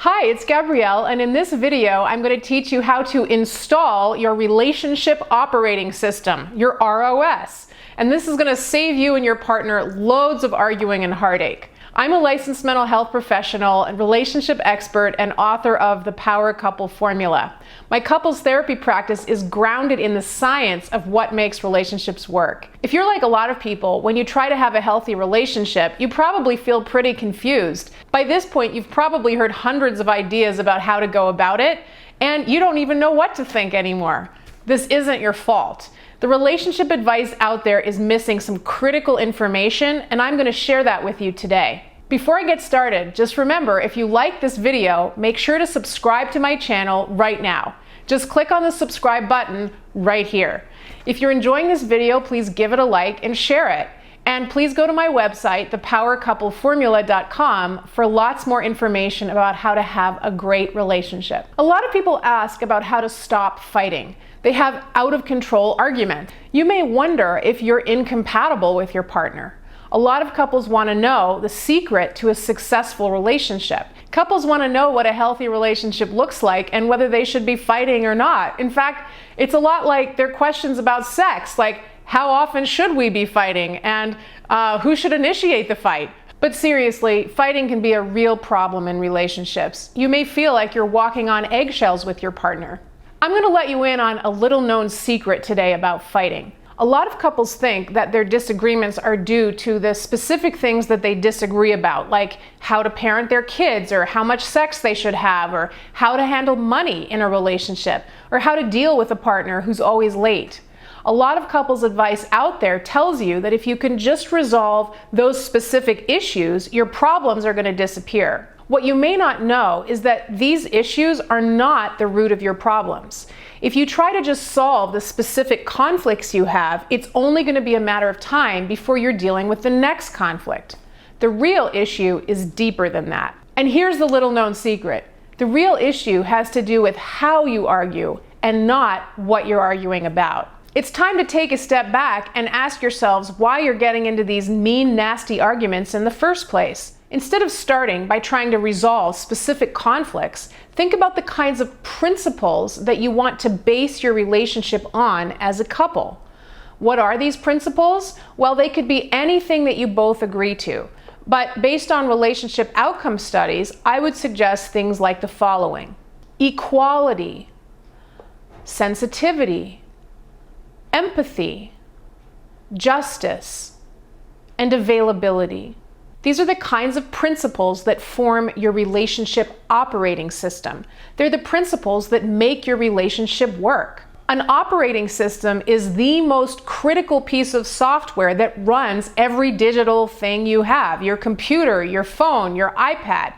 Hi, it's Gabrielle, and in this video, I'm going to teach you how to install your relationship operating system, your ROS. And this is going to save you and your partner loads of arguing and heartache. I'm a licensed mental health professional and relationship expert and author of the Power Couple Formula. My couples therapy practice is grounded in the science of what makes relationships work. If you're like a lot of people, when you try to have a healthy relationship, you probably feel pretty confused. By this point, you've probably heard hundreds of ideas about how to go about it, and you don't even know what to think anymore. This isn't your fault. The relationship advice out there is missing some critical information, and I'm going to share that with you today. Before I get started, just remember, if you like this video, make sure to subscribe to my channel right now. Just click on the subscribe button right here. If you're enjoying this video, please give it a like and share it. And please go to my website, thepowercoupleformula.com, for lots more information about how to have a great relationship. A lot of people ask about how to stop fighting. They have out of control arguments. You may wonder if you're incompatible with your partner. A lot of couples want to know the secret to a successful relationship. Couples want to know what a healthy relationship looks like and whether they should be fighting or not. In fact, it's a lot like their questions about sex, like how often should we be fighting and who should initiate the fight. But seriously, fighting can be a real problem in relationships. You may feel like you're walking on eggshells with your partner. I'm going to let you in on a little known secret today about fighting. A lot of couples think that their disagreements are due to the specific things that they disagree about, like how to parent their kids, or how much sex they should have, or how to handle money in a relationship, or how to deal with a partner who's always late. A lot of couples' advice out there tells you that if you can just resolve those specific issues, your problems are going to disappear. What you may not know is that these issues are not the root of your problems. If you try to just solve the specific conflicts you have, it's only going to be a matter of time before you're dealing with the next conflict. The real issue is deeper than that. And here's the little known secret. The real issue has to do with how you argue and not what you're arguing about. It's time to take a step back and ask yourselves why you're getting into these mean, nasty arguments in the first place. Instead of starting by trying to resolve specific conflicts, think about the kinds of principles that you want to base your relationship on as a couple. What are these principles? Well, they could be anything that you both agree to. But based on relationship outcome studies, I would suggest things like the following: equality, sensitivity, empathy, justice, and availability. These are the kinds of principles that form your relationship operating system. They're the principles that make your relationship work. An operating system is the most critical piece of software that runs every digital thing you have: your computer, your phone, your iPad.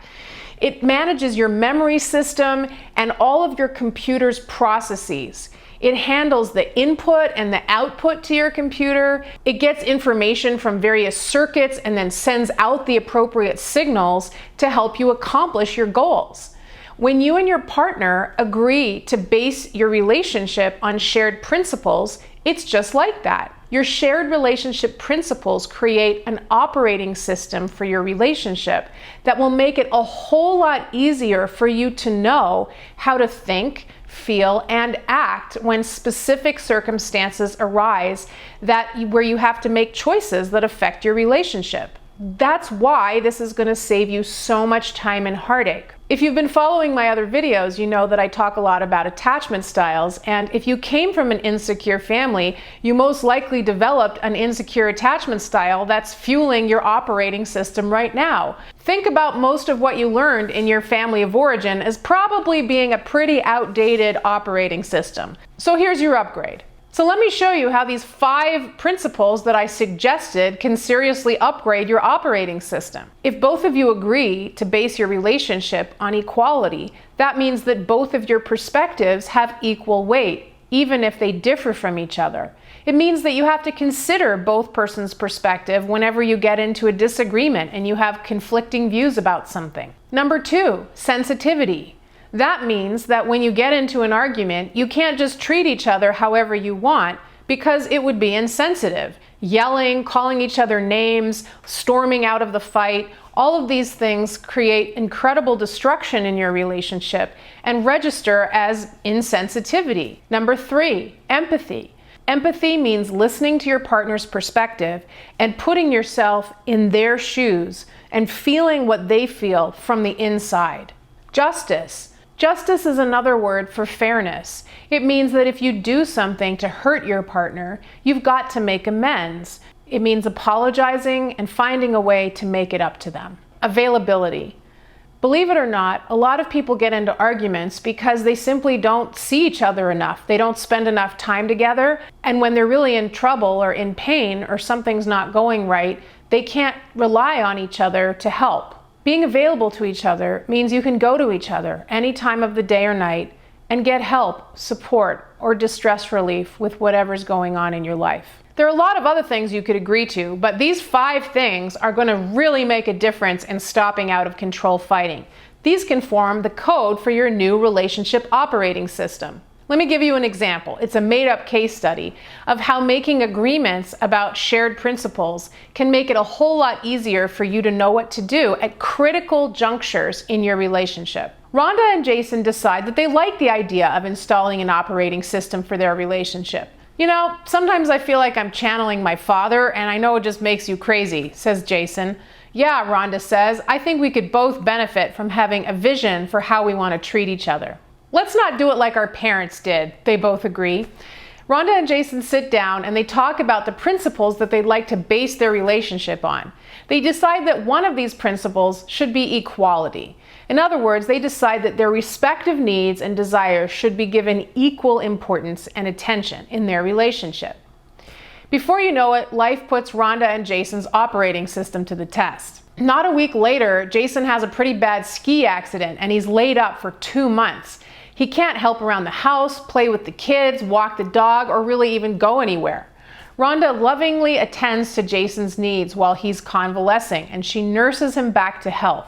It manages your memory system and all of your computer's processes. It handles the input and the output to your computer. It gets information from various circuits and then sends out the appropriate signals to help you accomplish your goals. When you and your partner agree to base your relationship on shared principles, it's just like that. Your shared relationship principles create an operating system for your relationship that will make it a whole lot easier for you to know how to think, feel, and act when specific circumstances arise where you have to make choices that affect your relationship. That's why this is going to save you so much time and heartache. If you've been following my other videos, you know that I talk a lot about attachment styles, and if you came from an insecure family, you most likely developed an insecure attachment style that's fueling your operating system right now. Think about most of what you learned in your family of origin as probably being a pretty outdated operating system. So here's your upgrade. So let me show you how these 5 principles that I suggested can seriously upgrade your operating system. If both of you agree to base your relationship on equality, that means that both of your perspectives have equal weight, even if they differ from each other. It means that you have to consider both persons' perspective whenever you get into a disagreement and you have conflicting views about something. Number 2, sensitivity. That means that when you get into an argument, you can't just treat each other however you want, because it would be insensitive. Yelling, calling each other names, storming out of the fight, all of these things create incredible destruction in your relationship and register as insensitivity. Number 3, empathy. Empathy means listening to your partner's perspective and putting yourself in their shoes and feeling what they feel from the inside. Justice. Justice is another word for fairness. It means that if you do something to hurt your partner, you've got to make amends. It means apologizing and finding a way to make it up to them. Availability. Believe it or not, a lot of people get into arguments because they simply don't see each other enough. They don't spend enough time together, and when they're really in trouble or in pain or something's not going right, they can't rely on each other to help. Being available to each other means you can go to each other any time of the day or night and get help, support, or distress relief with whatever's going on in your life. There are a lot of other things you could agree to, but these 5 things are going to really make a difference in stopping out of control fighting. These can form the code for your new relationship operating system. Let me give you an example. It's a made-up case study of how making agreements about shared principles can make it a whole lot easier for you to know what to do at critical junctures in your relationship. Rhonda and Jason decide that they like the idea of installing an operating system for their relationship. You know, sometimes I feel like I'm channeling my father, and I know it just makes you crazy, says Jason. Yeah, Rhonda says, I think we could both benefit from having a vision for how we want to treat each other. Let's not do it like our parents did, they both agree. Rhonda and Jason sit down and they talk about the principles that they'd like to base their relationship on. They decide that one of these principles should be equality. In other words, they decide that their respective needs and desires should be given equal importance and attention in their relationship. Before you know it, life puts Rhonda and Jason's operating system to the test. Not a week later, Jason has a pretty bad ski accident and he's laid up for 2 months. He can't help around the house, play with the kids, walk the dog, or really even go anywhere. Rhonda lovingly attends to Jason's needs while he's convalescing, and she nurses him back to health.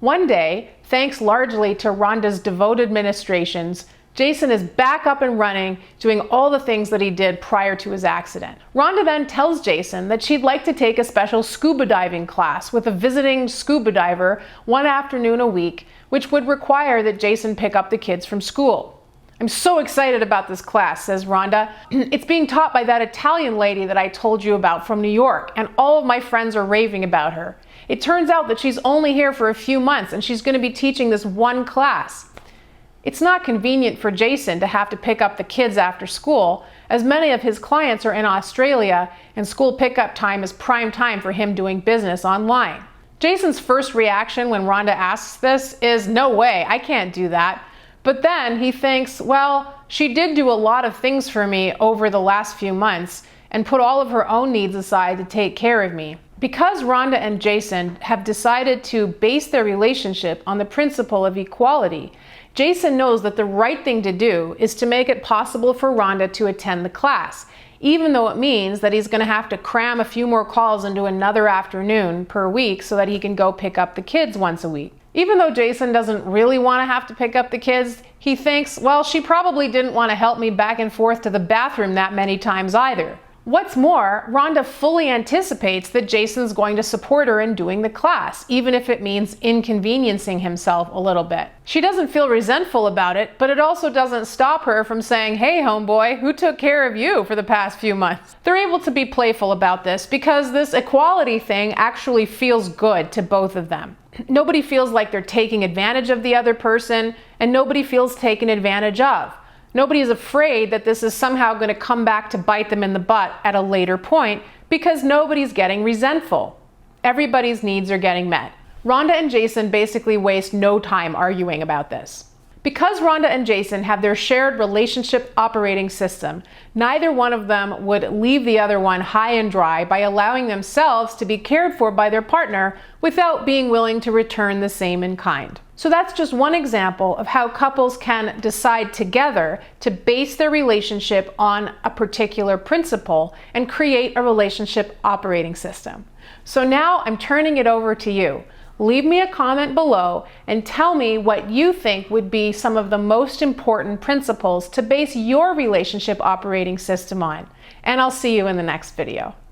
One day, thanks largely to Rhonda's devoted ministrations, Jason is back up and running, doing all the things that he did prior to his accident. Rhonda then tells Jason that she'd like to take a special scuba diving class with a visiting scuba diver one afternoon a week, which would require that Jason pick up the kids from school. I'm so excited about this class, says Rhonda. It's being taught by that Italian lady that I told you about from New York, and all of my friends are raving about her. It turns out that she's only here for a few months, and she's going to be teaching this one class. It's not convenient for Jason to have to pick up the kids after school, as many of his clients are in Australia, and school pickup time is prime time for him doing business online. Jason's first reaction when Rhonda asks this is, no way, I can't do that. But then he thinks, well, she did do a lot of things for me over the last few months and put all of her own needs aside to take care of me. Because Rhonda and Jason have decided to base their relationship on the principle of equality, Jason knows that the right thing to do is to make it possible for Rhonda to attend the class, even though it means that he's going to have to cram a few more calls into another afternoon per week so that he can go pick up the kids once a week. Even though Jason doesn't really want to have to pick up the kids, he thinks, well, she probably didn't want to help me back and forth to the bathroom that many times either. What's more, Rhonda fully anticipates that Jason's going to support her in doing the class, even if it means inconveniencing himself a little bit. She doesn't feel resentful about it, but it also doesn't stop her from saying, hey homeboy, who took care of you for the past few months? They're able to be playful about this because this equality thing actually feels good to both of them. Nobody feels like they're taking advantage of the other person, and nobody feels taken advantage of. Nobody is afraid that this is somehow going to come back to bite them in the butt at a later point because nobody's getting resentful. Everybody's needs are getting met. Rhonda and Jason basically waste no time arguing about this. Because Rhonda and Jason have their shared relationship operating system, neither one of them would leave the other one high and dry by allowing themselves to be cared for by their partner without being willing to return the same in kind. So that's just one example of how couples can decide together to base their relationship on a particular principle and create a relationship operating system. So now I'm turning it over to you. Leave me a comment below and tell me what you think would be some of the most important principles to base your relationship operating system on. And I'll see you in the next video.